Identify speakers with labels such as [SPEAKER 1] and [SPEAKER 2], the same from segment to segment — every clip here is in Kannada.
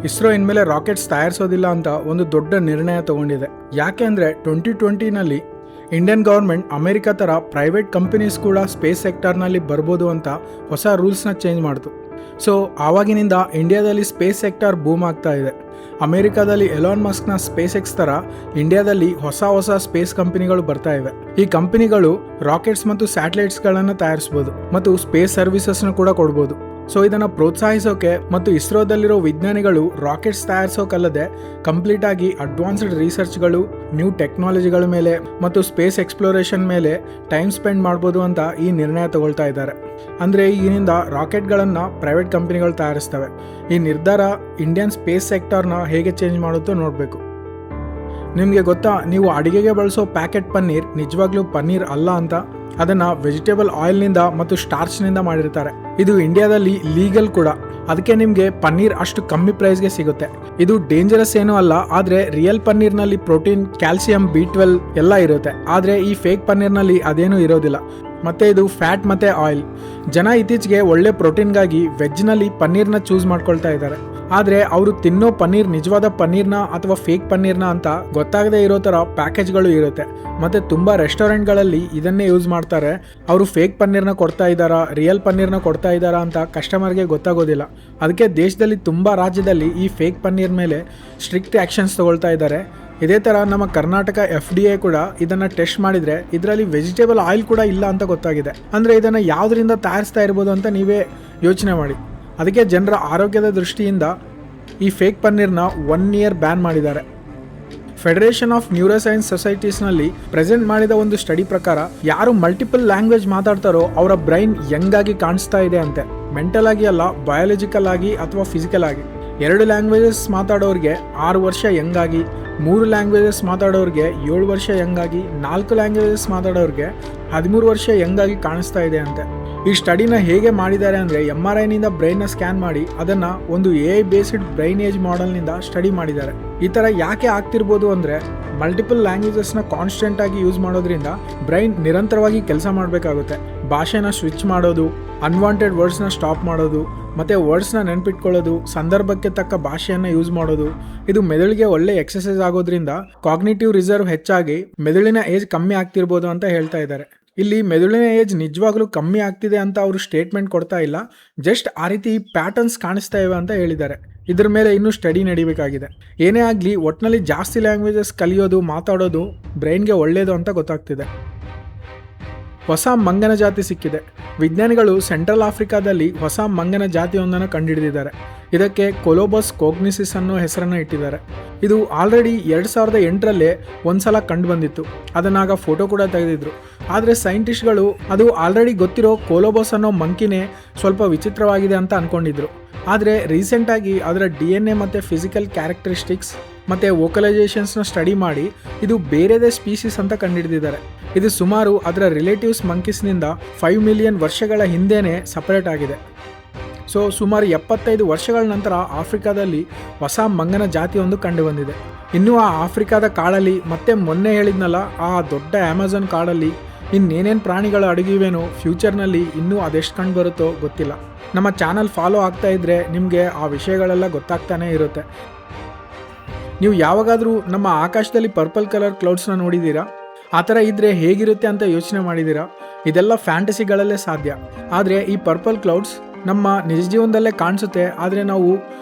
[SPEAKER 1] ಇಸ್ರೋ ಇನ್ಮೇಲೆ ರಾಕೆಟ್ಸ್ ತಯಾರಿಸೋದಿಲ್ಲ ಅಂತ ಒಂದು ದೊಡ್ಡ ನಿರ್ಣಯ ತಗೊಂಡಿದೆ. ಯಾಕೆ ಅಂದರೆ 2020ನಲ್ಲಿ ಇಂಡಿಯನ್ ಗೌರ್ಮೆಂಟ್ ಅಮೆರಿಕ ಥರ ಪ್ರೈವೇಟ್ ಕಂಪನೀಸ್ ಕೂಡ ಸ್ಪೇಸ್ ಸೆಕ್ಟರ್ನಲ್ಲಿ ಬರ್ಬೋದು ಅಂತ ಹೊಸ ರೂಲ್ಸ್ನ ಚೇಂಜ್ ಮಾಡ್ತು. ಸೊ ಆವಾಗಿನಿಂದ ಇಂಡಿಯಾದಲ್ಲಿ ಸ್ಪೇಸ್ ಸೆಕ್ಟರ್ ಬೂಮ್ ಆಗ್ತಾ ಇದೆ. ಅಮೆರಿಕಾದಲ್ಲಿ ಎಲಾನ್ ಮಸ್ಕ್ನ ಸ್ಪೇಸ್ ಎಕ್ಸ್ ಥರ ಇಂಡಿಯಾದಲ್ಲಿ ಹೊಸ ಸ್ಪೇಸ್ ಕಂಪನಿಗಳು ಬರ್ತಾ ಇವೆ. ಈ ಕಂಪನಿಗಳು ರಾಕೆಟ್ಸ್ ಮತ್ತು ಸ್ಯಾಟಲೈಟ್ಸ್ಗಳನ್ನು ತಯಾರಿಸ್ಬೋದು ಮತ್ತು ಸ್ಪೇಸ್ ಸರ್ವಿಸಸ್ನ ಕೂಡ ಕೊಡ್ಬೋದು. ಸೊ ಇದನ್ನು ಪ್ರೋತ್ಸಾಹಿಸೋಕೆ ಮತ್ತು ಇಸ್ರೋದಲ್ಲಿರೋ ವಿಜ್ಞಾನಿಗಳು ರಾಕೆಟ್ಸ್ ತಯಾರಿಸೋಕಲ್ಲದೆ ಕಂಪ್ಲೀಟ್ ಆಗಿ ಅಡ್ವಾನ್ಸ್ಡ್ ರಿಸರ್ಚ್ಗಳು, ನ್ಯೂ ಟೆಕ್ನಾಲಜಿಗಳ ಮೇಲೆ ಮತ್ತು ಸ್ಪೇಸ್ ಎಕ್ಸ್ಪ್ಲೋರೇಷನ್ ಮೇಲೆ ಟೈಮ್ ಸ್ಪೆಂಡ್ ಮಾಡ್ಬೋದು ಅಂತ ಈ ನಿರ್ಣಯ ತಗೊಳ್ತಾ ಇದ್ದಾರೆ. ಅಂದರೆ ಈಗಿನಿಂದ ರಾಕೆಟ್ಗಳನ್ನು ಪ್ರೈವೇಟ್ ಕಂಪನಿಗಳು ತಯಾರಿಸ್ತವೆ. ಈ ನಿರ್ಧಾರ ಇಂಡಿಯನ್ ಸ್ಪೇಸ್ ಸೆಕ್ಟರ್ನ ಹೇಗೆ ಚೇಂಜ್ ಮಾಡುತ್ತೋ ನೋಡಬೇಕು. ನಿಮಗೆ ಗೊತ್ತಾ, ನೀವು ಅಡಿಗೆಗೆ ಬಳಸೋ ಪ್ಯಾಕೆಟ್ ಪನ್ನೀರ್ ನಿಜವಾಗ್ಲೂ ಪನ್ನೀರ್ ಅಲ್ಲ ಅಂತ. ಅದನ್ನು ವೆಜಿಟೇಬಲ್ ಆಯಿಲ್ನಿಂದ ಮತ್ತು ಸ್ಟಾರ್ಚ್ನಿಂದ ಮಾಡಿರ್ತಾರೆ. ಇದು ಇಂಡಿಯಾದಲ್ಲಿ ಲೀಗಲ್ ಕೂಡ. ಅದಕ್ಕೆ ನಿಮಗೆ ಪನ್ನೀರ್ ಅಷ್ಟು ಕಮ್ಮಿ ಪ್ರೈಸ್ಗೆ ಸಿಗುತ್ತೆ. ಇದು ಡೇಂಜರಸ್ ಏನೂ ಅಲ್ಲ, ಆದರೆ ರಿಯಲ್ ಪನ್ನೀರ್ನಲ್ಲಿ ಪ್ರೋಟೀನ್, ಕ್ಯಾಲ್ಸಿಯಂ, B12 ಎಲ್ಲ ಇರುತ್ತೆ. ಆದರೆ ಈ ಫೇಕ್ ಪನ್ನೀರ್ನಲ್ಲಿ ಅದೇನೂ ಇರೋದಿಲ್ಲ. ಮತ್ತು ಇದು ಫ್ಯಾಟ್ ಮತ್ತು ಆಯಿಲ್. ಜನ ಇತ್ತೀಚೆಗೆ ಒಳ್ಳೆ ಪ್ರೋಟೀನ್ಗಾಗಿ ವೆಜ್ನಲ್ಲಿ ಪನ್ನೀರ್ನ ಚೂಸ್ ಮಾಡ್ಕೊಳ್ತಾ ಇದ್ದಾರೆ. ಆದರೆ ಅವರು ತಿನ್ನೋ ಪನ್ನೀರ್ ನಿಜವಾದ ಪನ್ನೀರ್ನ ಅಥವಾ ಫೇಕ್ ಪನ್ನೀರ್ನ ಅಂತ ಗೊತ್ತಾಗದೇ ಇರೋ ಥರ ಪ್ಯಾಕೇಜ್ಗಳು ಇರುತ್ತೆ. ಮತ್ತು ತುಂಬ ರೆಸ್ಟೋರೆಂಟ್ಗಳಲ್ಲಿ ಇದನ್ನೇ ಯೂಸ್ ಮಾಡ್ತಾರೆ. ಅವರು ಫೇಕ್ ಪನ್ನೀರ್ನ ಕೊಡ್ತಾ ಇದ್ದಾರಾ, ರಿಯಲ್ ಪನ್ನೀರ್ನ ಕೊಡ್ತಾ ಇದ್ದಾರಾ ಅಂತ ಕಸ್ಟಮರ್ಗೆ ಗೊತ್ತಾಗೋದಿಲ್ಲ. ಅದಕ್ಕೆ ದೇಶದಲ್ಲಿ ತುಂಬ ರಾಜ್ಯದಲ್ಲಿ ಈ ಫೇಕ್ ಪನ್ನೀರ್ ಮೇಲೆ ಸ್ಟ್ರಿಕ್ಟ್ ಆ್ಯಕ್ಷನ್ಸ್ ತಗೊಳ್ತಾ ಇದ್ದಾರೆ. ಇದೇ ಥರ ನಮ್ಮ ಕರ್ನಾಟಕ FDA ಕೂಡ ಇದನ್ನು ಟೆಸ್ಟ್ ಮಾಡಿದರೆ ಇದರಲ್ಲಿ ವೆಜಿಟೇಬಲ್ ಆಯಿಲ್ ಕೂಡ ಇಲ್ಲ ಅಂತ ಗೊತ್ತಾಗಿದೆ. ಅಂದರೆ ಇದನ್ನು ಯಾವುದರಿಂದ ತಯಾರಿಸ್ತಾ ಇರ್ಬೋದು ಅಂತ ನೀವೇ ಯೋಚನೆ ಮಾಡಿ. ಅದಕ್ಕೆ ಜನರ ಆರೋಗ್ಯದ ದೃಷ್ಟಿಯಿಂದ ಈ ಫೇಕ್ ಪನ್ನೀರ್ನ 1 year ಬ್ಯಾನ್ ಮಾಡಿದ್ದಾರೆ. ಫೆಡರೇಷನ್ ಆಫ್ ನ್ಯೂರೋಸೈನ್ಸ್ ಸೊಸೈಟೀಸ್ನಲ್ಲಿ ಪ್ರೆಸೆಂಟ್ ಮಾಡಿದ ಒಂದು ಸ್ಟಡಿ ಪ್ರಕಾರ ಯಾರು ಮಲ್ಟಿಪಲ್ ಲ್ಯಾಂಗ್ವೇಜ್ ಮಾತಾಡ್ತಾರೋ ಅವರ ಬ್ರೈನ್ ಯಂಗಾಗಿ ಕಾಣಿಸ್ತಾ ಇದೆ ಅಂತೆ. ಮೆಂಟಲ್ ಆಗಿ ಅಲ್ಲ, ಬಯಾಲಜಿಕಲ್ ಆಗಿ ಅಥವಾ ಫಿಸಿಕಲ್ ಆಗಿ. 2 ಲ್ಯಾಂಗ್ವೇಜಸ್ ಮಾತಾಡೋರಿಗೆ 6 ವರ್ಷ ಯಂಗಾಗಿ, 3 ಲ್ಯಾಂಗ್ವೇಜಸ್ ಮಾತಾಡೋರಿಗೆ 7 ವರ್ಷ ಯಂಗಾಗಿ, 4 ಲ್ಯಾಂಗ್ವೇಜಸ್ ಮಾತಾಡೋರಿಗೆ 13 ವರ್ಷ ಯಂಗಾಗಿ ಕಾಣಿಸ್ತಾ ಇದೆ ಅಂತೆ. ಈ ಸ್ಟಡಿನ ಹೇಗೆ ಮಾಡಿದ್ದಾರೆ ಅಂದರೆ MRIನಿಂದ ಬ್ರೈನ್ನ ಸ್ಕ್ಯಾನ್ ಮಾಡಿ ಅದನ್ನು ಒಂದು AI ಬೇಸ್ಡ್ ಬ್ರೈನ್ ಏಜ್ ಮಾಡೆಲ್ನಿಂದ ಸ್ಟಡಿ ಮಾಡಿದ್ದಾರೆ. ಈ ಥರ ಯಾಕೆ ಆಗ್ತಿರ್ಬೋದು ಅಂದರೆ ಮಲ್ಟಿಪಲ್ ಲ್ಯಾಂಗ್ವೇಜಸ್ನ ಕಾನ್ಸ್ಟೆಂಟ್ ಆಗಿ ಯೂಸ್ ಮಾಡೋದ್ರಿಂದ ಬ್ರೈನ್ ನಿರಂತರವಾಗಿ ಕೆಲಸ ಮಾಡಬೇಕಾಗುತ್ತೆ. ಭಾಷೆನ ಸ್ವಿಚ್ ಮಾಡೋದು, ಅನ್ವಾಂಟೆಡ್ ವರ್ಡ್ಸ್ನ ಸ್ಟಾಪ್ ಮಾಡೋದು ಮತ್ತು ವರ್ಡ್ಸ್ನ ನೆನಪಿಟ್ಕೊಳ್ಳೋದು, ಸಂದರ್ಭಕ್ಕೆ ತಕ್ಕ ಭಾಷೆಯನ್ನು ಯೂಸ್ ಮಾಡೋದು, ಇದು ಮೆದುಳಿಗೆ ಒಳ್ಳೆ ಎಕ್ಸಸೈಸ್ ಆಗೋದ್ರಿಂದ ಕಾಗ್ನಿಟಿವ್ ರಿಸರ್ವ್ ಹೆಚ್ಚಾಗಿ ಮೆದುಳಿನ ಏಜ್ ಕಮ್ಮಿ ಆಗ್ತಿರ್ಬೋದು ಅಂತ ಹೇಳ್ತಾ ಇದ್ದಾರೆ. ಇಲ್ಲಿ ಮೆದುಳಿನ ಏಜ್ ನಿಜವಾಗ್ಲೂ ಕಮ್ಮಿ ಆಗ್ತಿದೆ ಅಂತ ಅವರು ಸ್ಟೇಟ್ಮೆಂಟ್ ಕೊಡ್ತಾ ಇಲ್ಲ, ಜಸ್ಟ್ ಆ ರೀತಿ ಪ್ಯಾಟರ್ನ್ಸ್ ಕಾಣಿಸ್ತಾ ಇವೆ ಅಂತ ಹೇಳಿದ್ದಾರೆ. ಇದ್ರ ಮೇಲೆ ಇನ್ನೂ ಸ್ಟಡಿ ನಡಿಬೇಕಾಗಿದೆ. ಏನೇ ಆಗಲಿ ಒಟ್ಟಿನಲ್ಲಿ ಜಾಸ್ತಿ ಲ್ಯಾಂಗ್ವೇಜಸ್ ಕಲಿಯೋದು, ಮಾತಾಡೋದು ಬ್ರೈನ್ಗೆ ಒಳ್ಳೆಯದು ಅಂತ ಗೊತ್ತಾಗ್ತಿದೆ. ಹೊಸ ಮಂಗನ ಜಾತಿ ಸಿಕ್ಕಿದೆ. ವಿಜ್ಞಾನಿಗಳು ಸೆಂಟ್ರಲ್ ಆಫ್ರಿಕಾದಲ್ಲಿ ಹೊಸ ಮಂಗನ ಜಾತಿಯೊಂದನ್ನು ಕಂಡುಹಿಡಿದಿದ್ದಾರೆ. ಇದಕ್ಕೆ ಕೊಲೊಬಸ್ ಕೋಗ್ನಿಸಿಸ್ ಅನ್ನೋ ಹೆಸರನ್ನು ಇಟ್ಟಿದ್ದಾರೆ. ಇದು ಆಲ್ರೆಡಿ 2008ರಲ್ಲೇ ಒಂದ್ಸಲ ಕಂಡು ಬಂದಿತ್ತು. ಅದನ್ನಾಗ ಫೋಟೋ ಕೂಡ ತೆಗೆದಿದ್ರು. ಆದರೆ ಸೈಂಟಿಸ್ಟ್ಗಳು ಅದು ಆಲ್ರೆಡಿ ಗೊತ್ತಿರೋ ಕೊಲೊಬಸ್ ಅನ್ನೋ ಮಂಕಿನೇ ಸ್ವಲ್ಪ ವಿಚಿತ್ರವಾಗಿದೆ ಅಂತ ಅಂದ್ಕೊಂಡಿದ್ರು. ಆದರೆ ರೀಸೆಂಟಾಗಿ ಅದರ DNA ಮತ್ತು ಫಿಸಿಕಲ್ ಕ್ಯಾರೆಕ್ಟರಿಸ್ಟಿಕ್ಸ್ ಮತ್ತು ವೋಕಲೈಸೇಷನ್ಸ್ನ ಸ್ಟಡಿ ಮಾಡಿ ಇದು ಬೇರೆದೇ ಸ್ಪೀಸೀಸ್ ಅಂತ ಕಂಡುಹಿಡಿದಿದ್ದಾರೆ. ಇದು ಸುಮಾರು ಅದರ ರಿಲೇಟಿವ್ಸ್ ಮಂಕೀಸ್ನಿಂದ 5 ಮಿಲಿಯನ್ ವರ್ಷಗಳ ಹಿಂದೆಯೇ ಸಪರೇಟ್ ಆಗಿದೆ. ಸೊ ಸುಮಾರು 75 ವರ್ಷಗಳ ನಂತರ ಆಫ್ರಿಕಾದಲ್ಲಿ ಹೊಸ ಮಂಗನ ಜಾತಿಯೊಂದು ಕಂಡು ಬಂದಿದೆ. ಇನ್ನೂ ಆ ಆಫ್ರಿಕಾದ ಕಾಡಲ್ಲಿ ಮತ್ತೆ ಮೊನ್ನೆ ಹೇಳಿದ್ನಲ್ಲ ಆ ದೊಡ್ಡ ಅಮೆಜಾನ್ ಕಾಡಲ್ಲಿ ಇನ್ನೇನೇನು ಪ್ರಾಣಿಗಳು ಅಡಗಿವೆನೋ ಫ್ಯೂಚರ್ನಲ್ಲಿ ಇನ್ನೂ ಅದೆಷ್ಟು ಕಂಡು ಬರುತ್ತೋ ಗೊತ್ತಿಲ್ಲ. ನಮ್ಮ ಚಾನಲ್ ಫಾಲೋ ಆಗ್ತಾ ಇದ್ದರೆ ನಿಮಗೆ ಆ ವಿಷಯಗಳೆಲ್ಲ ಗೊತ್ತಾಗ್ತಾನೆ ಇರುತ್ತೆ. ನೀವು ಯಾವಾಗಾದರೂ ನಮ್ಮ ಆಕಾಶದಲ್ಲಿ ಪರ್ಪಲ್ ಕಲರ್ ಕ್ಲೌಡ್ಸ್ನ ನೋಡಿದ್ದೀರಾ? ಆ ಥರ ಇದ್ದರೆ ಹೇಗಿರುತ್ತೆ ಅಂತ ಯೋಚನೆ ಮಾಡಿದ್ದೀರಾ? ಇದೆಲ್ಲ ಫ್ಯಾಂಟಸಿಗಳಲ್ಲೇ ಸಾಧ್ಯ. ಆದರೆ ಈ ಪರ್ಪಲ್ ಕ್ಲೌಡ್ಸ್ ನಮ್ಮ ನಿಜ ಜೀವನದಲ್ಲೇ ಕಾಣಿಸುತ್ತೆ. ಆದರೆ ನಾವು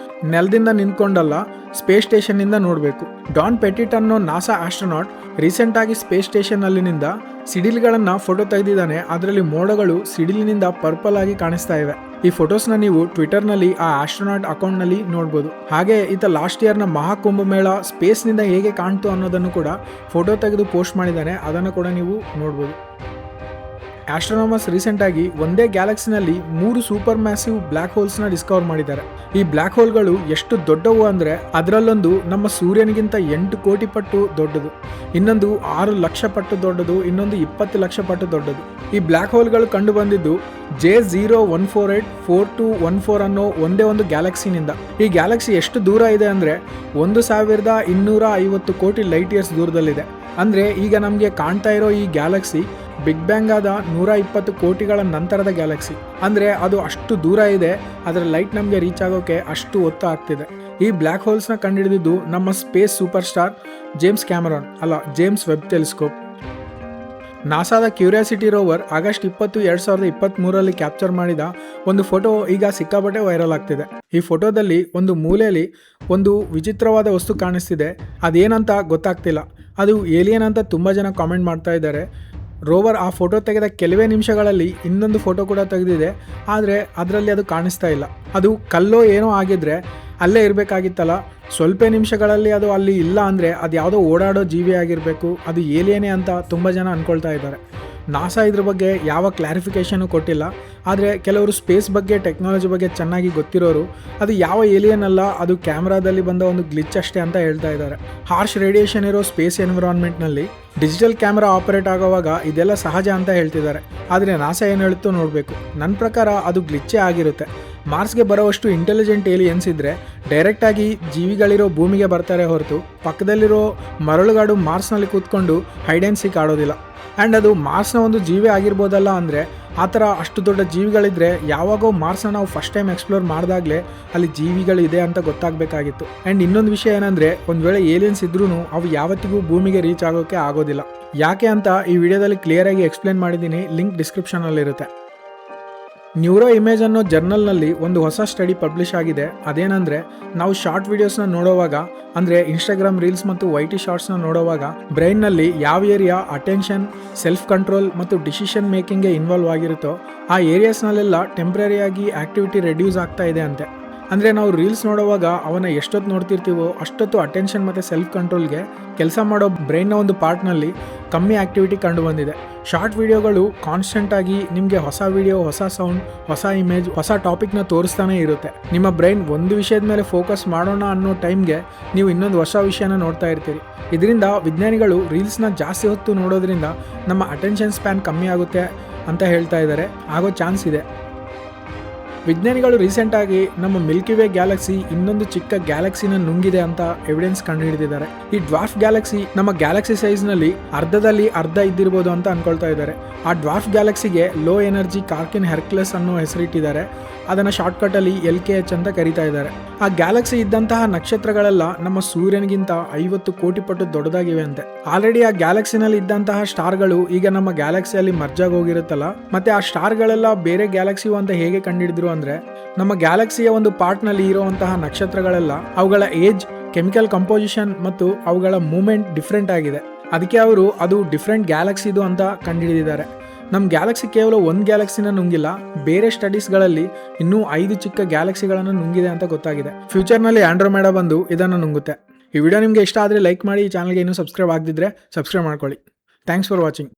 [SPEAKER 1] ನೆಲದಿಂದ ನಿಂತ್ಕೊಂಡಲ್ಲ, ಸ್ಪೇಸ್ ಸ್ಟೇಷನ್ನಿಂದ ನೋಡಬೇಕು. ಡಾನ್ ಪೆಟಿಟ್ ಅನ್ನೋ ನಾಸಾ ಆಸ್ಟ್ರೋನಾಟ್ ರೀಸೆಂಟಾಗಿ ಸ್ಪೇಸ್ ಸ್ಟೇಷನ್ನಲ್ಲಿನಿಂದ ಸಿಡಿಲ್ಗಳನ್ನು ಫೋಟೋ ತೆಗೆದಿದ್ದಾನೆ. ಅದರಲ್ಲಿ ಮೋಡಗಳು ಸಿಡಿಲಿನಿಂದ ಪರ್ಪಲ್ ಆಗಿ ಕಾಣಿಸ್ತಾ ಇವೆ. ಈ ಫೋಟೋಸ್ನ ನೀವು ಟ್ವಿಟರ್ನಲ್ಲಿ ಆ ಆಸ್ಟ್ರೋನಾಟ್ ಅಕೌಂಟ್ನಲ್ಲಿ ನೋಡ್ಬೋದು. ಹಾಗೆ ಈತ ಲಾಸ್ಟ್ ಇಯರ್ನ ಮಹಾಕುಂಭಮೇಳ ಸ್ಪೇಸ್ನಿಂದ ಹೇಗೆ ಕಾಣ್ತು ಅನ್ನೋದನ್ನು ಕೂಡ ಫೋಟೋ ತೆಗೆದು ಪೋಸ್ಟ್ ಮಾಡಿದ್ದಾನೆ. ಅದನ್ನು ಕೂಡ ನೀವು ನೋಡ್ಬೋದು. ಆಸ್ಟ್ರೋನಾಮರ್ಸ್ ರೀಸೆಂಟಾಗಿ ಒಂದೇ ಗ್ಯಾಲಕ್ಸಿನಲ್ಲಿ 3 ಸೂಪರ್ ಮ್ಯಾಸಿವ್ ಬ್ಲ್ಯಾಕ್ ಹೋಲ್ಸ್ನ ಡಿಸ್ಕವರ್ ಮಾಡಿದ್ದಾರೆ. ಈ ಬ್ಲ್ಯಾಕ್ ಹೋಲ್ಗಳು ಎಷ್ಟು ದೊಡ್ಡವು ಅಂದರೆ ಅದರಲ್ಲೊಂದು ನಮ್ಮ ಸೂರ್ಯನಿಗಿಂತ 8 ಕೋಟಿ ಪಟ್ಟು ದೊಡ್ಡದು, ಇನ್ನೊಂದು 6 ಲಕ್ಷ ಪಟ್ಟು ದೊಡ್ಡದು, ಇನ್ನೊಂದು 20 ಲಕ್ಷ ಪಟ್ಟು ದೊಡ್ಡದು. ಈ ಬ್ಲ್ಯಾಕ್ ಹೋಲ್ಗಳು ಕಂಡು ಬಂದಿದ್ದು J01484214 ಅನ್ನೋ ಒಂದೇ ಒಂದು ಗ್ಯಾಲಕ್ಸಿನಿಂದ. ಈ ಗ್ಯಾಲಕ್ಸಿ ಎಷ್ಟು ದೂರ ಇದೆ ಅಂದರೆ 1250 ಕೋಟಿ ಲೈಟ್ ಇಯರ್ಸ್ ದೂರದಲ್ಲಿದೆ. ಅಂದರೆ ಈಗ ನಮಗೆ ಕಾಣ್ತಾ ಇರೋ ಈ ಗ್ಯಾಲಕ್ಸಿ ಬಿಗ್ ಬ್ಯಾಂಗ್ ಆದ 120 ಕೋಟಿಗಳ ನಂತರದ ಗ್ಯಾಲಕ್ಸಿ. ಅಂದರೆ ಅದು ಅಷ್ಟು ದೂರ ಇದೆ, ಅದರ ಲೈಟ್ ನಮಗೆ ರೀಚ್ ಆಗೋಕ್ಕೆ ಅಷ್ಟು ಹೊತ್ತು ಆಗ್ತಿದೆ. ಈ ಬ್ಲ್ಯಾಕ್ ಹೋಲ್ಸ್ನ ಕಂಡುಹಿಡಿದಿದ್ದು ನಮ್ಮ space super star James Webb telescope. ನಾಸಾದ ಕ್ಯೂರಿಯಾಸಿಟಿ ರೋವರ್ ಆಗಸ್ಟ್ 20, 2023 ಕ್ಯಾಪ್ಚರ್ ಮಾಡಿದ ಒಂದು ಫೋಟೋ ಈಗ ಸಿಕ್ಕಾಪಟ್ಟೆ ವೈರಲ್ ಆಗ್ತಿದೆ. ಈ ಫೋಟೋದಲ್ಲಿ ಒಂದು ಮೂಲೆಯಲ್ಲಿ ಒಂದು ವಿಚಿತ್ರವಾದ ವಸ್ತು ಕಾಣಿಸ್ತಿದೆ. ಅದೇನಂತ ಗೊತ್ತಾಗ್ತಿಲ್ಲ. ಅದು ಏಲಿಯನ್ ಅಂತ ತುಂಬ ಜನ ಕಾಮೆಂಟ್ ಮಾಡ್ತಾ ಇದ್ದಾರೆ. ರೋವರ್ ಆ ಫೋಟೋ ತೆಗೆದ ಕೆಲವೇ ನಿಮಿಷಗಳಲ್ಲಿ ಇನ್ನೊಂದು ಫೋಟೋ ಕೂಡ ತೆಗೆದಿದೆ, ಆದರೆ ಅದರಲ್ಲಿ ಅದು ಕಾಣಿಸ್ತಾ ಇಲ್ಲ. ಅದು ಕಲ್ಲೋ ಏನೋ ಆಗಿದ್ರೆ ಅಲ್ಲೇ ಇರಬೇಕಾಗಿತ್ತಲ್ಲ. ಸ್ವಲ್ಪ ನಿಮಿಷಗಳಲ್ಲಿ ಅದು ಅಲ್ಲಿ ಇಲ್ಲ ಅಂದರೆ ಅದು ಯಾವುದೋ ಓಡಾಡೋ ಜೀವಿ ಆಗಿರಬೇಕು, ಅದು ಏಲಿಯನೇ ಅಂತ ತುಂಬ ಜನ ಅಂದ್ಕೊಳ್ತಾ ಇದ್ದಾರೆ. ನಾಸಾ ಇದ್ರ ಬಗ್ಗೆ ಯಾವ ಕ್ಲಾರಿಫಿಕೇಷನು ಕೊಟ್ಟಿಲ್ಲ. ಆದರೆ ಕೆಲವರು ಸ್ಪೇಸ್ ಬಗ್ಗೆ, ಟೆಕ್ನಾಲಜಿ ಬಗ್ಗೆ ಚೆನ್ನಾಗಿ ಗೊತ್ತಿರೋರು ಅದು ಯಾವ ಏಲಿಯನ್ ಅಲ್ಲ, ಅದು ಕ್ಯಾಮ್ರಾದಲ್ಲಿ ಬಂದ ಒಂದು ಗ್ಲಿಚ್ ಅಷ್ಟೇ ಅಂತ ಹೇಳ್ತಾ ಇದ್ದಾರೆ. ಹಾರ್ಶ್ ರೇಡಿಯೇಷನ್ ಇರೋ ಸ್ಪೇಸ್ ಎನ್ವಿರಾನ್ಮೆಂಟ್ನಲ್ಲಿ ಡಿಜಿಟಲ್ ಕ್ಯಾಮ್ರಾ ಆಪರೇಟ್ ಆಗೋವಾಗ ಇದೆಲ್ಲ ಸಹಜ ಅಂತ ಹೇಳ್ತಿದ್ದಾರೆ. ಆದರೆ ನಾಸಾ ಏನು ಹೇಳುತ್ತೋ ನೋಡಬೇಕು. ನನ್ನ ಪ್ರಕಾರ ಅದು ಗ್ಲಿಚ್ಚೇ ಆಗಿರುತ್ತೆ. ಮಾರ್ಸ್ಗೆ ಬರೋವಷ್ಟು ಇಂಟೆಲಿಜೆಂಟ್ ಏಲಿಯನ್ಸ್ ಇದ್ದರೆ ಡೈರೆಕ್ಟಾಗಿ ಜೀವಿಗಳಿರೋ ಭೂಮಿಗೆ ಬರ್ತಾರೆ ಹೊರತು ಪಕ್ಕದಲ್ಲಿರೋ ಮರಳುಗಾಡು ಮಾರ್ಸ್ನಲ್ಲಿ ಕೂತ್ಕೊಂಡು ಹೈಡ್ ಆ್ಯಂಡ್ ಸೀಕ್ ಆಡೋದಿಲ್ಲ. ಆ್ಯಂಡ್ ಅದು ಮಾರ್ಸ್ನ ಒಂದು ಜೀವಿ ಆಗಿರ್ಬೋದಲ್ಲ. ಅಂದರೆ ಆ ಥರ ಅಷ್ಟು ದೊಡ್ಡ ಜೀವಿಗಳಿದ್ರೆ ಯಾವಾಗೋ ಮಾರ್ಸ್ನ ನಾವು ಫಸ್ಟ್ ಟೈಮ್ ಎಕ್ಸ್ಪ್ಲೋರ್ ಮಾಡಿದಾಗಲೇ ಅಲ್ಲಿ ಜೀವಿಗಳಿದೆ ಅಂತ ಗೊತ್ತಾಗಬೇಕಾಗಿತ್ತು. ಆ್ಯಂಡ್ ಇನ್ನೊಂದು ವಿಷಯ ಏನಂದರೆ, ಒಂದು ವೇಳೆ ಏಲಿಯನ್ಸ್ ಇದ್ರೂ ಅವು ಯಾವತ್ತಿಗೂ ಭೂಮಿಗೆ ರೀಚ್ ಆಗೋಕ್ಕೆ ಆಗೋದಿಲ್ಲ. ಯಾಕೆ ಅಂತ ಈ ವಿಡಿಯೋದಲ್ಲಿ ಕ್ಲಿಯರಾಗಿ ಎಕ್ಸ್ಪ್ಲೇನ್ ಮಾಡಿದ್ದೀನಿ. ಲಿಂಕ್ ಡಿಸ್ಕ್ರಿಪ್ಷನಲ್ಲಿರುತ್ತೆ. ನ್ಯೂರೋ ಇಮೇಜ್ ಅನ್ನೋ ಜರ್ನಲ್ನಲ್ಲಿ ಒಂದು ಹೊಸ ಸ್ಟಡಿ ಪಬ್ಲಿಷ್ ಆಗಿದೆ. ಅದೇನಂದರೆ, ನಾವು ಶಾರ್ಟ್ ವಿಡಿಯೋಸ್ನ ನೋಡೋವಾಗ, ಅಂದರೆ ಇನ್ಸ್ಟಾಗ್ರಾಮ್ ರೀಲ್ಸ್ ಮತ್ತು ವೈಟಿ ಶಾರ್ಟ್ಸ್ನ ನೋಡೋವಾಗ ಬ್ರೈನ್ನಲ್ಲಿ ಯಾವ ಏರಿಯಾ ಅಟೆನ್ಷನ್, ಸೆಲ್ಫ್ ಕಂಟ್ರೋಲ್ ಮತ್ತು ಡಿಸಿಷನ್ ಮೇಕಿಂಗ್ಗೆ ಇನ್ವಾಲ್ವ್ ಆಗಿರುತ್ತೋ ಆ ಏರಿಯಾಸ್ನಲ್ಲೆಲ್ಲ ಟೆಂಪ್ರರಿಯಾಗಿ ಆ್ಯಕ್ಟಿವಿಟಿ ರೆಡ್ಯೂಸ್ ಆಗ್ತಾ ಇದೆ ಅಂತೆ. ಅಂದರೆ ನಾವು ರೀಲ್ಸ್ ನೋಡೋವಾಗ ಅವನ್ನ ಎಷ್ಟೊತ್ತು ನೋಡ್ತಿರ್ತೀವೋ ಅಷ್ಟೊತ್ತು ಅಟೆನ್ಷನ್ ಮತ್ತು ಸೆಲ್ಫ್ ಕಂಟ್ರೋಲ್ಗೆ ಕೆಲಸ ಮಾಡೋ ಬ್ರೈನ್ನ ಒಂದು ಪಾರ್ಟ್ನಲ್ಲಿ ಕಮ್ಮಿ ಆ್ಯಕ್ಟಿವಿಟಿ ಕಂಡು ಬಂದಿದೆ. ಶಾರ್ಟ್ ವಿಡಿಯೋಗಳು ಕಾನ್ಸ್ಟೆಂಟಾಗಿ ನಿಮಗೆ ಹೊಸ ವಿಡಿಯೋ, ಹೊಸ ಸೌಂಡ್, ಹೊಸ ಇಮೇಜ್, ಹೊಸ ಟಾಪಿಕ್ನ ತೋರಿಸ್ತಾನೆ ಇರುತ್ತೆ. ನಿಮ್ಮ ಬ್ರೈನ್ ಒಂದು ವಿಷಯದ ಮೇಲೆ ಫೋಕಸ್ ಮಾಡೋಣ ಅನ್ನೋ ಟೈಮ್ಗೆ ನೀವು ಇನ್ನೊಂದು ಹೊಸ ವಿಷಯನ ನೋಡ್ತಾ ಇರ್ತೀರಿ. ಇದರಿಂದ ವಿಜ್ಞಾನಿಗಳು ರೀಲ್ಸ್ನ ಜಾಸ್ತಿ ಹೊತ್ತು ನೋಡೋದ್ರಿಂದ ನಮ್ಮ ಅಟೆನ್ಷನ್ ಸ್ಪ್ಯಾನ್ ಕಮ್ಮಿ ಆಗುತ್ತೆ ಅಂತ ಹೇಳ್ತಾ ಇದ್ದಾರೆ. ಆಗೋ ಚಾನ್ಸ್ ಇದೆ. ವಿಜ್ಞಾನಿಗಳು ರೀಸೆಂಟಾಗಿ ನಮ್ಮ ಮಿಲ್ಕಿ ವೇ ಗ್ಯಾಲಕ್ಸಿ ಇನ್ನೊಂದು ಚಿಕ್ಕ ಗ್ಯಾಲಕ್ಸಿನ ನುಂಗಿದೆ ಅಂತ ಎವಿಡೆನ್ಸ್ ಕಂಡುಹಿಡಿದಿದ್ದಾರೆ. ಈ ಡ್ವಾರ್ಫ್ ಗ್ಯಾಲಕ್ಸಿ ನಮ್ಮ ಗ್ಯಾಲಕ್ಸಿ ಸೈಜ್ನಲ್ಲಿ ಅರ್ಧದಲ್ಲಿ ಅರ್ಧ ಇದ್ದಿರ್ಬೋದು ಅಂತ ಅನ್ಕೊಳ್ತಾ ಇದ್ದಾರೆ. ಆ ಡ್ವಾರ್ಫ್ ಗ್ಯಾಲಕ್ಸಿಗೆ ಲೋ ಎನರ್ಜಿ ಕಾರ್ಕಿನ್ ಹೆರ್ಕ್ಯುಲಸ್ ಅನ್ನೋ ಹೆಸರಿಟ್ಟಿದ್ದಾರೆ. ಅದನ್ನು ಶಾರ್ಟ್ಕಟಲ್ಲಿ LKH ಅಂತ ಕರೀತಾ ಇದ್ದಾರೆ. ಆ ಗ್ಯಾಲಕ್ಸಿ ಇದ್ದಂತಹ ನಕ್ಷತ್ರಗಳೆಲ್ಲ ನಮ್ಮ ಸೂರ್ಯನಿಗಿಂತ 50 ಕೋಟಿ ಪಟ್ಟು ದೊಡ್ಡದಾಗಿವೆ ಅಂತೆ. ಆಲ್ರೆಡಿ ಆ ಗ್ಯಾಲಕ್ಸಿನಲ್ಲಿ ಇದ್ದಂತಹ ಸ್ಟಾರ್ಗಳು ಈಗ ನಮ್ಮ ಗ್ಯಾಲಕ್ಸಿಯಲ್ಲಿ ಮರ್ಜಾಗಿ ಹೋಗಿರುತ್ತಲ್ಲ. ಮತ್ತೆ ಆ ಸ್ಟಾರ್ಗಳೆಲ್ಲ ಬೇರೆ ಗ್ಯಾಲಕ್ಸಿ ಅಂತ ಹೇಗೆ ಕಂಡುಹಿಡಿದ್ರು ಅಂದರೆ, ನಮ್ಮ ಗ್ಯಾಲಕ್ಸಿಯ ಒಂದು ಪಾರ್ಟ್ನಲ್ಲಿ ಇರುವಂತಹ ನಕ್ಷತ್ರಗಳೆಲ್ಲ ಅವುಗಳ ಏಜ್, ಕೆಮಿಕಲ್ ಕಂಪೋಸಿಷನ್ ಮತ್ತು ಅವುಗಳ ಮೂವ್ಮೆಂಟ್ ಡಿಫ್ರೆಂಟ್ ಆಗಿದೆ. ಅದಕ್ಕೆ ಅವರು ಅದು ಡಿಫ್ರೆಂಟ್ ಗ್ಯಾಲಕ್ಸಿದು ಅಂತ ಕಂಡುಹಿಡಿದಿದ್ದಾರೆ. ನಮ್ಮ ಗ್ಯಾಲಕ್ಸಿ ಕೇವಲ ಒಂದು ಗ್ಯಾಲಕ್ಸಿನ ನುಂಗಿಲ್ಲ, ಬೇರೆ ಸ್ಟಡೀಸ್ಗಳಲ್ಲಿ ಇನ್ನೂ 5 ಚಿಕ್ಕ ಗ್ಯಾಲಕ್ಸಿಗಳನ್ನು ನುಂಗಿದೆ ಅಂತ ಗೊತ್ತಾಗಿದೆ. ಫ್ಯೂಚರ್ನಲ್ಲಿ ಆಂಡ್ರೋಮೇಡಾ ಬಂದು ಇದನ್ನು ನುಂಗುತ್ತೆ. ಈ ವಿಡಿಯೋ ನಿಮಗೆ ಇಷ್ಟ ಆದರೆ ಲೈಕ್ ಮಾಡಿ. ಈ ಚಾನಲ್ಗೆ ಇನ್ನೂ ಸಬ್ಸ್ಕ್ರೈಬ್ ಆಗದಿದ್ದರೆ ಸಬ್ಸ್ಕ್ರೈಬ್ ಮಾಡ್ಕೊಳ್ಳಿ. Thanks for watching.